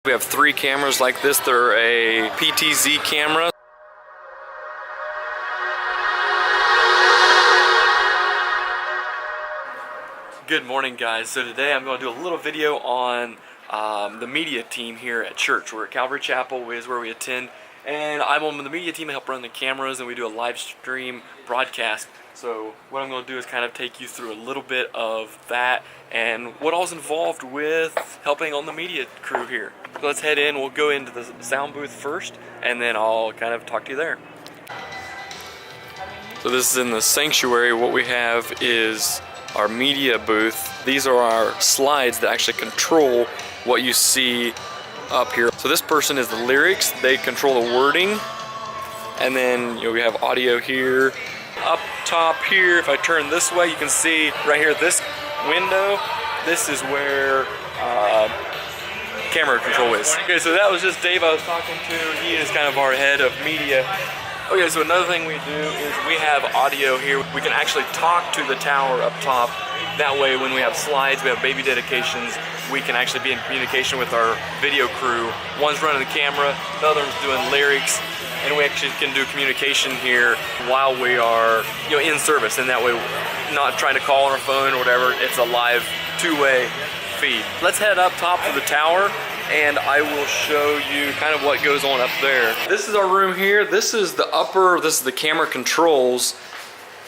We have 3 cameras like this. They're a PTZ camera. Good morning, guys. So today I'm going to do a little video on the media team here at church. We're at Calvary Chapel, is where we attend, and I'm on the media team to help run the cameras, and we do a live stream broadcast. So what I'm going to do is kind of take you through a little bit of that and what all's involved with helping on the media crew here. So let's head in. We'll go into the sound booth first, and then I'll kind of talk to you there. So this is in the sanctuary. What we have is our media booth. These are our slides that actually control what you see up here. So this person is the lyrics. They control the wording, and then we have audio here. Up top here, if I turn this way, you can see right here this window. This is where camera control is. Okay, so that was just Dave I was talking to. He is kind of our head of media. Okay, so another thing we do is we have audio here. We can actually talk to the tower up top. That way when we have slides, we have baby dedications, we can actually be in communication with our video crew. One's running the camera, the other one's doing lyrics, and we actually can do communication here while we are in service, and that way not trying to call on our phone or whatever. It's a live two-way feed. Let's head up top to the tower, and I will show you kind of what goes on up there. This is our room here. This is the upper, this is the camera controls,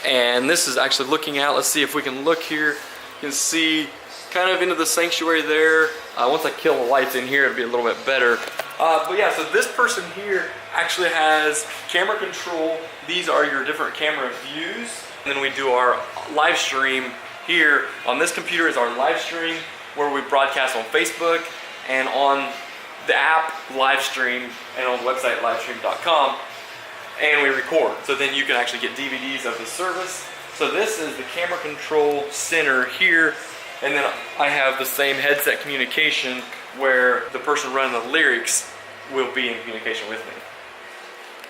and this is actually looking out. Let's see if we can look here. You can see kind of into the sanctuary there. Once I kill the lights in here, it'll be a little bit better. But yeah, so this person here actually has camera control. These are your different camera views. And then we do our live stream here. On this computer is our live stream where we broadcast on Facebook and on the app Livestream and on the website livestream.com, and we record. So then you can actually get DVDs of the service. So this is the camera control center here, and then I have the same headset communication where the person running the lyrics will be in communication with me.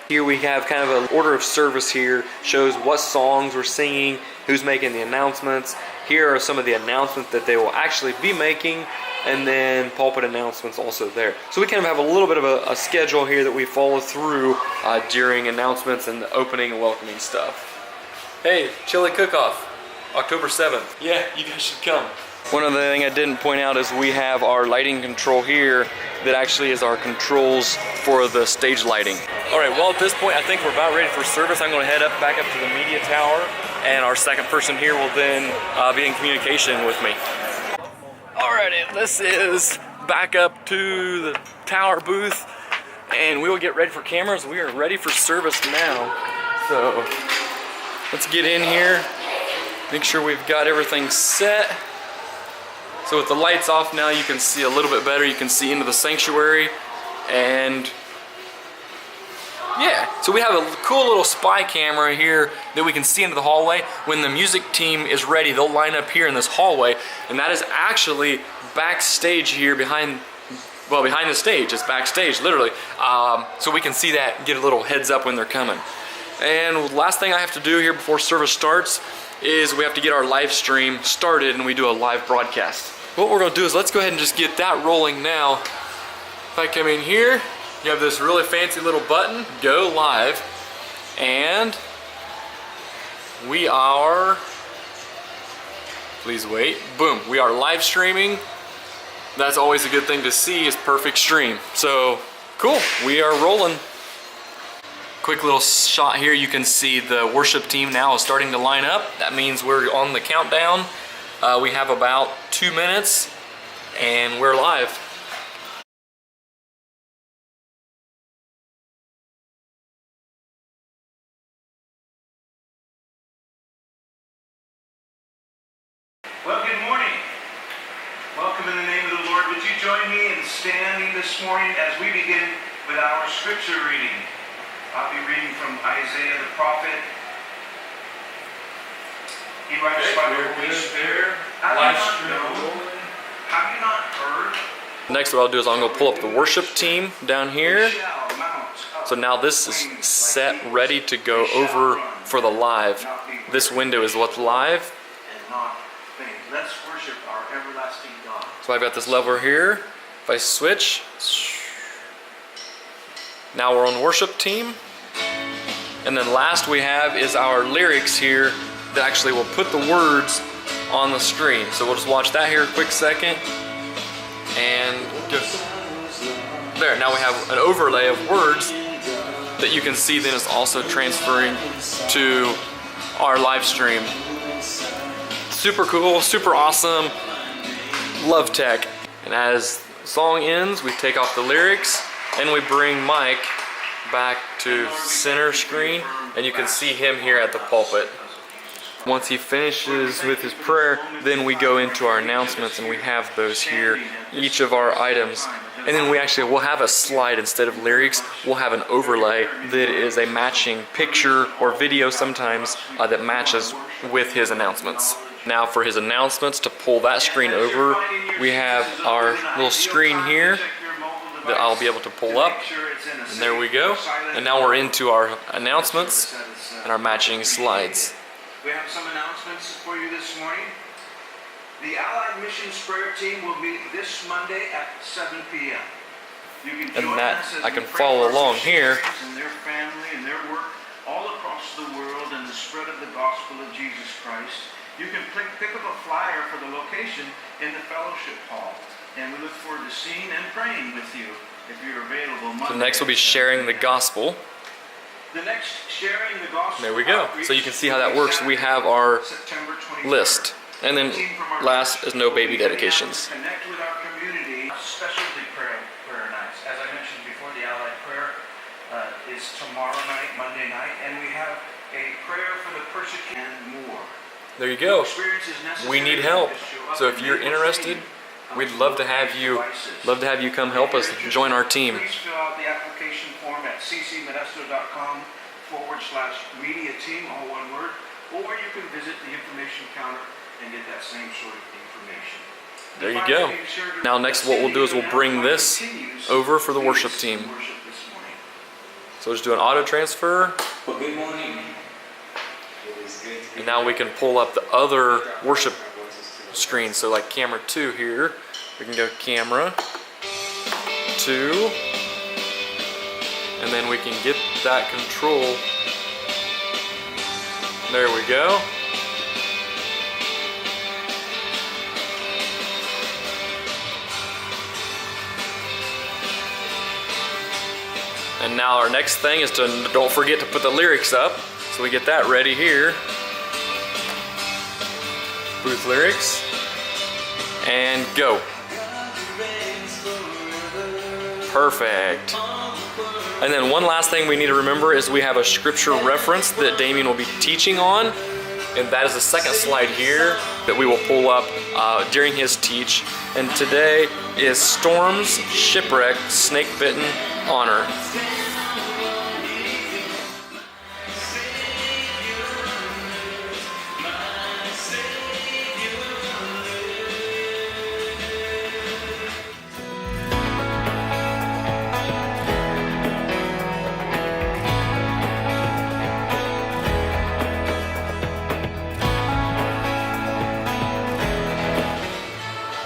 Here we have kind of an order of service here, shows what songs we're singing, who's making the announcements. Here are some of the announcements that they will actually be making, and then pulpit announcements also there. So we kind of have a little bit of a schedule here that we follow through during announcements and the opening and welcoming stuff. Hey, chili cook-off, October 7th. Yeah, you guys should come. One other thing I didn't point out is we have our lighting control here that actually is our controls for the stage lighting. All right, well at this point I think we're about ready for service. I'm going to head back up to the media tower, and our second person here will then be in communication with me. Alrighty, this is back up to the tower booth, and we will get ready for cameras. We are ready for service now. So let's get in here, make sure we've got everything set. So with the lights off now, you can see a little bit better. You can see into the sanctuary, and yeah, so we have a cool little spy camera here that we can see into the hallway. When the music team is ready, they'll line up here in this hallway, and that is actually backstage here behind the stage. It's backstage, literally. So we can see that and get a little heads up when they're coming. And last thing I have to do here before service starts is we have to get our live stream started, and we do a live broadcast. What we're gonna do is let's go ahead and just get that rolling now. If I come in here, you have this really fancy little button, go live, and we are, please wait, boom, we are live streaming. That's always a good thing to see, is perfect stream. So cool, we are rolling. Quick little shot here, you can see the worship team now is starting to line up. That means we're on the countdown. We have about 2 minutes and we're live. Well, good morning. Welcome in the name of the Lord. Would you join me in standing this morning as we begin with our scripture reading? I'll be reading from Isaiah the prophet. He writes by the Holy Spirit. Have you not heard? Next what I'll do is I'm going to pull up the worship team down here. So now this is set, ready to go over for the live. This window is what's live. Let's worship our everlasting God. So I've got this lever here. If If I switch, now we're on worship team. And then last we have is our lyrics here that actually will put the words on the screen. So we'll just watch that here a quick second. And just there, now we have an overlay of words that you can see then is also transferring to our live stream. Super cool, super awesome, love tech. And as the song ends, we take off the lyrics and we bring Mike back to center screen, and you can see him here at the pulpit. Once he finishes with his prayer, then we go into our announcements, and we have those here, each of our items. And then we'll have a slide instead of lyrics. We'll have an overlay that is a matching picture or video sometimes that matches with his announcements. Now for his announcements, to pull that screen over, we have our little screen here that I'll be able to pull up. And there we go. And now we're into our announcements and our matching slides. We have some announcements for you this morning. The Allied Missions Prayer Team will meet this Monday at 7 p.m. You can join us as I can we pray follow for along here. and their family and their work all across the world and the spread of the gospel of Jesus Christ. You can pick up a flyer for the location in the fellowship hall. And we look forward to seeing and praying with you if you're available Monday. So next we'll be sharing the gospel. The next sharing the gospel. There we go. So you can see how that works. We have our list. And then last is no baby dedications. Connect with our community. Specialty prayer nights. As I mentioned before, the Allied prayer is tomorrow night, Monday night, and we have a prayer for the persecuted and more. There you go. We need help. So if you're interested, we'd love to have you come help us join our team. Please fill out the application form at ccmodesto.com/media team, all one word, or you can visit the information counter and get that same sort of information. There you go. Now next what we'll do is we'll bring this over for the worship team. So just do an auto transfer. Good morning. And now we can pull up the other worship screen. So like camera 2 here, we can go camera 2, and then we can get that control. There we go. And now our next thing is to don't forget to put the lyrics up. So we get that ready here. Booth lyrics. And go. Perfect. And then one last thing we need to remember is we have a scripture reference that Damien will be teaching on. And that is the second slide here that we will pull up during his teach. And today is Storms, Shipwreck, Snake Bitten, Honor.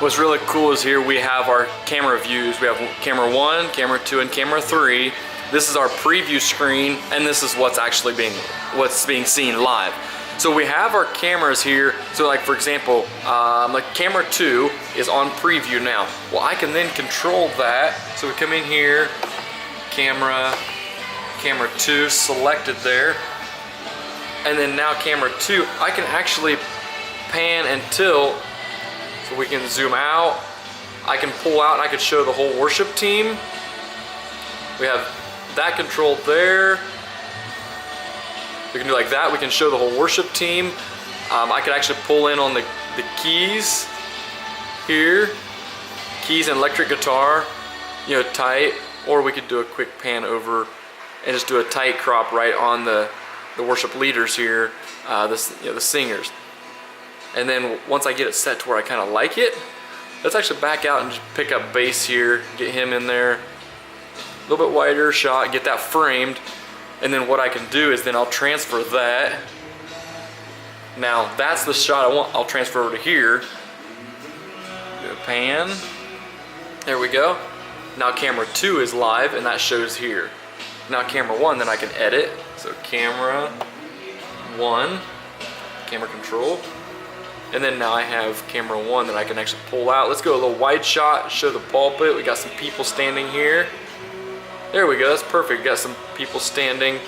What's really cool is here we have our camera views. We have camera 1, camera 2, and camera 3. This is our preview screen, and this is what's being seen live. So we have our cameras here. So like for example, like camera 2 is on preview now. Well, I can then control that. So we come in here, camera 2 selected there. And then now camera 2, I can actually pan and tilt. So we can zoom out, I can pull out, and I can show the whole worship team. We have that controlled there. We can do like that, we can show the whole worship team. I could actually pull in on the keys here. Keys and electric guitar, tight. Or we could do a quick pan over and just do a tight crop right on the worship leaders here, the singers. And then once I get it set to where I kind of like it, let's actually back out and just pick up bass here, get him in there. A little bit wider shot, get that framed. And then what I can do is then I'll transfer that. Now that's the shot I want. I'll transfer over to here. Do a pan. There we go. Now camera 2 is live, and that shows here. Now camera 1, then I can edit. So camera 1, camera control. And then now I have camera 1 that I can actually pull out. Let's go a little wide shot, show the pulpit. We got some people standing here. There we go, that's perfect. Got some people standing.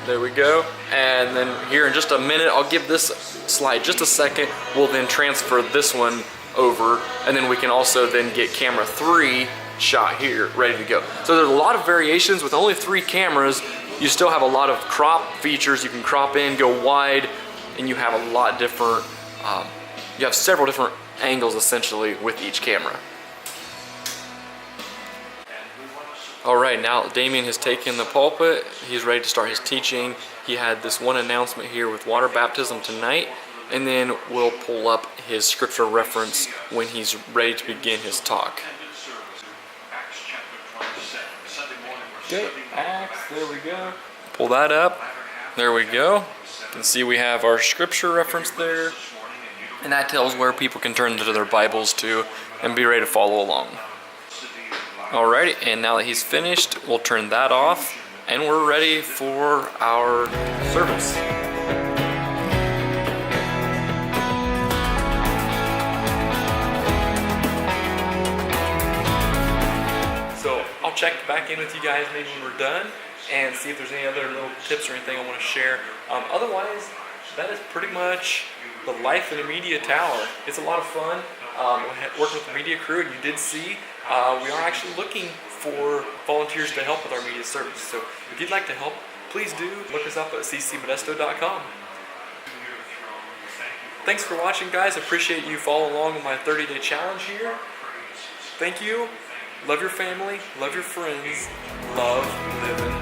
There we go. And then here in just a minute, I'll give this slide just a second. We'll then transfer this one over, and then we can also then get camera 3 shot here, ready to go. So there's a lot of variations. With only 3 cameras, you still have a lot of crop features. You can crop in, go wide, and you have a lot different, you have several different angles essentially with each camera. All right, now Damien has taken the pulpit. He's ready to start his teaching. He had this one announcement here with water baptism tonight, and then we'll pull up his scripture reference when he's ready to begin his talk. Okay, Acts, there we go. Pull that up. There we go. You can see we have our scripture reference there, and that tells where people can turn to their Bibles to and be ready to follow along. Alrighty, and now that he's finished, we'll turn that off, and we're ready for our service. So I'll check back in with you guys maybe when we're done and see if there's any other little tips or anything I want to share. Otherwise, that is pretty much the life in a media tower. It's a lot of fun. Working with the media crew, and you did see we are actually looking for volunteers to help with our media service. So if you'd like to help, please do look us up at ccmodesto.com. Thanks for watching, guys. I appreciate you following along with my 30-day challenge here. Thank you. Love your family. Love your friends. Love living.